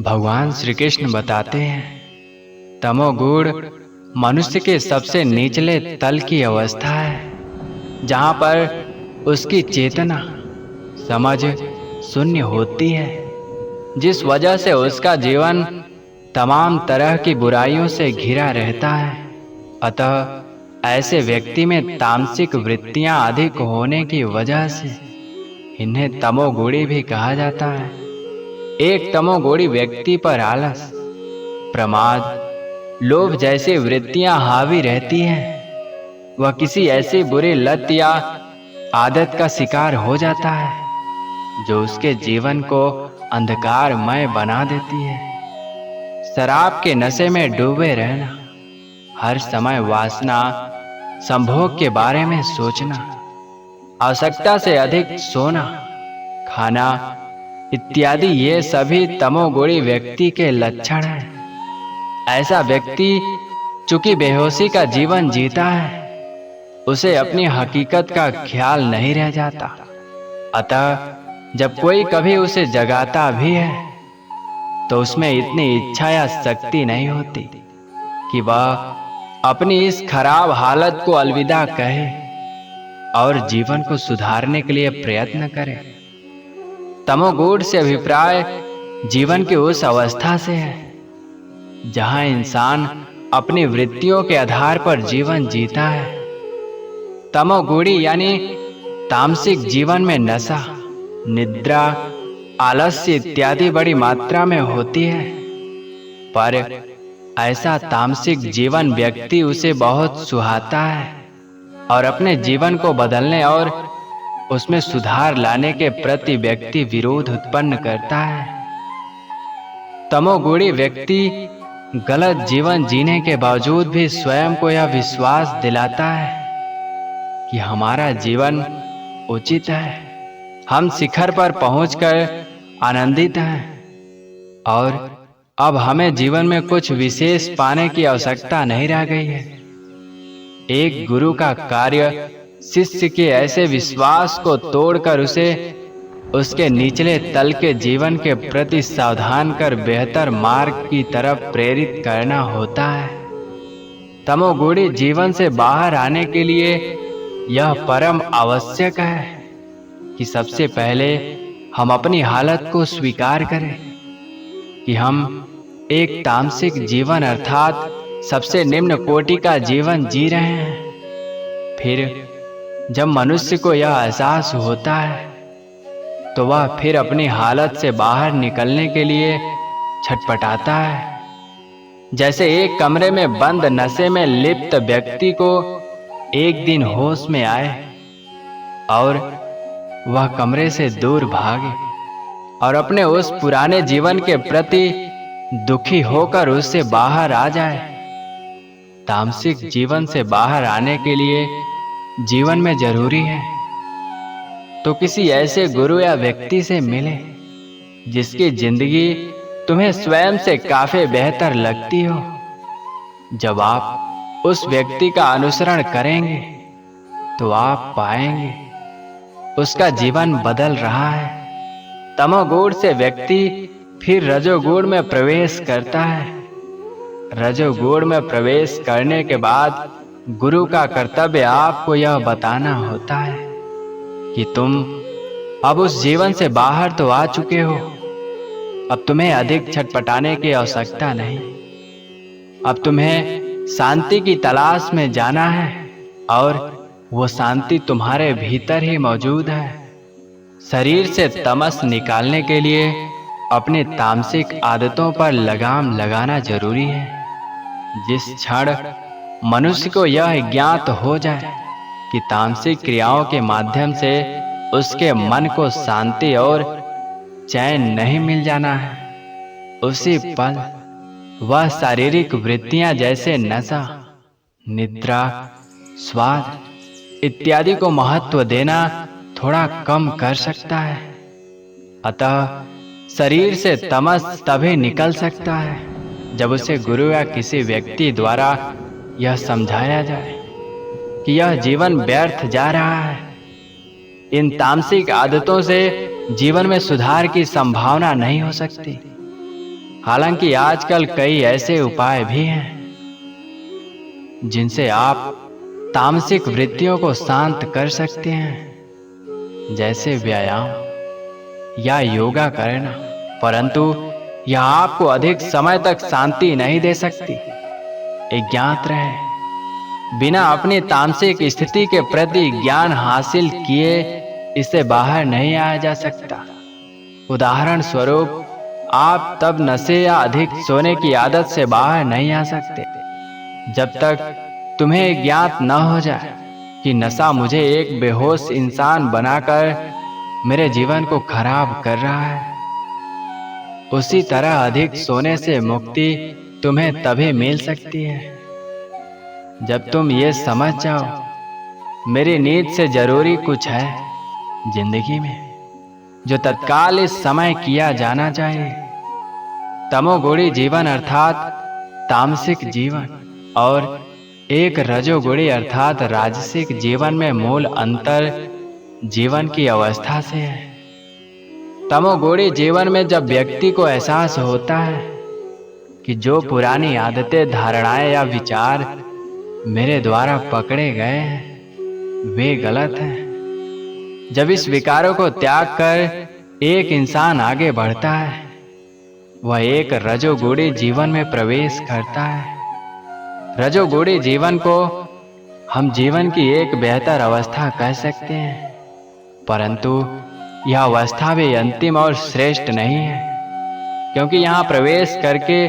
भगवान श्री कृष्ण बताते हैं, तमोगुण मनुष्य के सबसे निचले तल की अवस्था है, जहाँ पर उसकी चेतना, समझ शून्य होती है, जिस वजह से उसका जीवन तमाम तरह की बुराइयों से घिरा रहता है। अतः ऐसे व्यक्ति में तामसिक वृत्तियां अधिक होने की वजह से इन्हें तमोगुणी भी कहा जाता है। एक तमोगुणी व्यक्ति पर आलस, प्रमाद, लोभ जैसी वृत्तियां हावी रहती हैं। वह किसी ऐसी बुरी लत या आदत का शिकार हो जाता है जो उसके जीवन को अंधकारमय बना देती है। शराब के नशे में डूबे रहना, हर समय वासना, संभोग के बारे में सोचना, आवश्यकता से अधिक सोना, खाना इत्यादि ये सभी तमोगुणी व्यक्ति के लक्षण हैं। ऐसा व्यक्ति चूंकि बेहोशी का जीवन जीता है, उसे अपनी हकीकत का ख्याल नहीं रह जाता। अतः जब कोई कभी उसे जगाता भी है तो उसमें इतनी इच्छा या शक्ति नहीं होती कि वह अपनी इस खराब हालत को अलविदा कहे और जीवन को सुधारने के लिए प्रयत्न करे। तमोगुण से अभिप्राय जीवन की उस अवस्था से है जहां इंसान अपनी वृत्तियों के आधार पर जीवन जीता है। तमोगुणी यानी तामसिक जीवन में नशा, निद्रा, आलस्य इत्यादि बड़ी मात्रा में होती है, पर ऐसा तामसिक जीवन व्यक्ति उसे बहुत सुहाता है और अपने जीवन को बदलने और उसमें सुधार लाने के प्रति व्यक्ति विरोध उत्पन्न करता है। तमोगुणी व्यक्ति गलत जीवन जीने के बावजूद भी स्वयं को यह विश्वास दिलाता है कि हमारा जीवन उचित है, हम शिखर पर पहुंचकर आनंदित हैं और अब हमें जीवन में कुछ विशेष पाने की आवश्यकता नहीं रह गई है। एक गुरु का कार्य शिष्य के ऐसे विश्वास को तोड़कर उसे उसके निचले तल के जीवन के प्रति सावधान कर बेहतर मार्ग की तरफ प्रेरित करना होता है। तमोगुणी जीवन से बाहर आने के लिए यह परम आवश्यक है कि सबसे पहले हम अपनी हालत को स्वीकार करें कि हम एक तामसिक जीवन अर्थात सबसे निम्न कोटि का जीवन जी रहे हैं। फिर जब मनुष्य को यह एहसास होता है तो वह फिर अपनी हालत से बाहर निकलने के लिए छटपटाता है। जैसे एक कमरे में बंद नशे में लिप्त व्यक्ति को एक दिन होश में आए और वह कमरे से दूर भागे और अपने उस पुराने जीवन के प्रति दुखी होकर उससे बाहर आ जाए। तामसिक जीवन से बाहर आने के लिए जीवन में जरूरी है तो किसी ऐसे गुरु या व्यक्ति से मिले जिसकी जिंदगी तुम्हें स्वयं से काफी बेहतर लगती हो। जब आप उस व्यक्ति का अनुसरण करेंगे तो आप पाएंगे उसका जीवन बदल रहा है। तमोगुण से व्यक्ति फिर रजोगुण में प्रवेश करता है। रजोगुण में प्रवेश करने के बाद गुरु का कर्तव्य आपको यह बताना होता है कि तुम अब उस जीवन से बाहर तो आ चुके हो, अब तुम्हें अधिक छटपटाने की आवश्यकता नहीं। अब तुम्हें शांति की तलाश में जाना है और वो शांति तुम्हारे भीतर ही मौजूद है। शरीर से तमस निकालने के लिए अपनी तामसिक आदतों पर लगाम लगाना जरूरी है। जिस क्षण मनुष्य को यह ज्ञात हो जाए कि तामसिक क्रियाओं के माध्यम से उसके मन को शांति और चैन नहीं मिल जाना है, उसी पल वह शारीरिक वृत्तियां जैसे नशा, निद्रा, स्वाद इत्यादि को महत्व देना थोड़ा कम कर सकता है। अतः शरीर से तमस तभी निकल सकता है जब उसे गुरु या किसी व्यक्ति द्वारा यह समझाया जाए कि यह जीवन व्यर्थ जा रहा है। इन तामसिक आदतों से जीवन में सुधार की संभावना नहीं हो सकती। हालांकि आजकल कई ऐसे उपाय भी हैं जिनसे आप तामसिक वृत्तियों को शांत कर सकते हैं, जैसे व्यायाम या योगा करना। परंतु यह आपको अधिक समय तक शांति नहीं दे सकती। एक ज्ञात रहे, बिना अपनी तामसिक स्थिति के प्रति ज्ञान हासिल किए इससे बाहर नहीं आया जा सकता। उदाहरण स्वरूप, आप तब नशे या अधिक सोने की आदत से बाहर नहीं आ सकते जब तक तुम्हें ज्ञात न हो जाए कि नशा मुझे एक बेहोश इंसान बनाकर मेरे जीवन को खराब कर रहा है। उसी तरह अधिक सोने से मुक्ति तुम्हें तभी मिल सकती है जब तुम ये समझ जाओ, मेरी नींद से जरूरी कुछ है जिंदगी में जो तत्काल इस समय किया जाना चाहिए। तमोगुणी जीवन अर्थात तामसिक जीवन और एक रजोगुणी अर्थात राजसिक जीवन में मूल अंतर जीवन की अवस्था से है। तमोगुणी जीवन में जब व्यक्ति को एहसास होता है कि जो पुरानी आदतें, धारणाएं या विचार मेरे द्वारा पकड़े गए हैं वे गलत हैं, जब इस विकारों को त्याग कर एक इंसान आगे बढ़ता है, वह एक रजोगुणी जीवन में प्रवेश करता है। रजोगुणी जीवन को हम जीवन की एक बेहतर अवस्था कह सकते हैं, परंतु यह अवस्था भी अंतिम और श्रेष्ठ नहीं है, क्योंकि यहाँ प्रवेश करके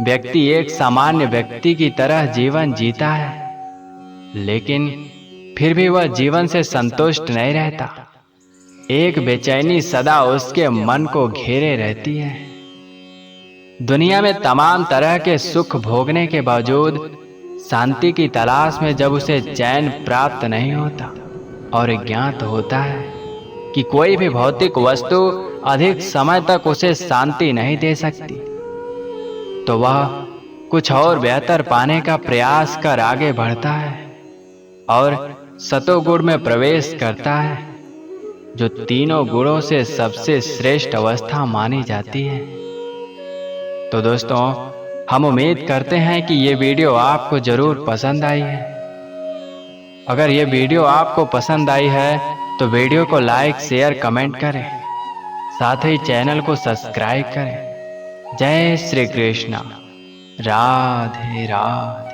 व्यक्ति एक सामान्य व्यक्ति की तरह जीवन जीता है, लेकिन फिर भी वह जीवन से संतुष्ट नहीं रहता। एक बेचैनी सदा उसके मन को घेरे रहती है। दुनिया में तमाम तरह के सुख भोगने के बावजूद शांति की तलाश में जब उसे चैन प्राप्त नहीं होता और ज्ञात होता है कि कोई भी भौतिक वस्तु अधिक समय तक उसे शांति नहीं दे सकती, तो वह कुछ और बेहतर पाने का प्रयास कर आगे बढ़ता है और सतोगुण में प्रवेश करता है, जो तीनों गुणों से सबसे श्रेष्ठ अवस्था मानी जाती है। तो दोस्तों, हम उम्मीद करते हैं कि ये वीडियो आपको जरूर पसंद आई है। अगर ये वीडियो आपको पसंद आई है तो वीडियो को लाइक, शेयर, कमेंट करें, साथ ही चैनल को सब्सक्राइब करें। जय श्री कृष्ण। राधे राधे।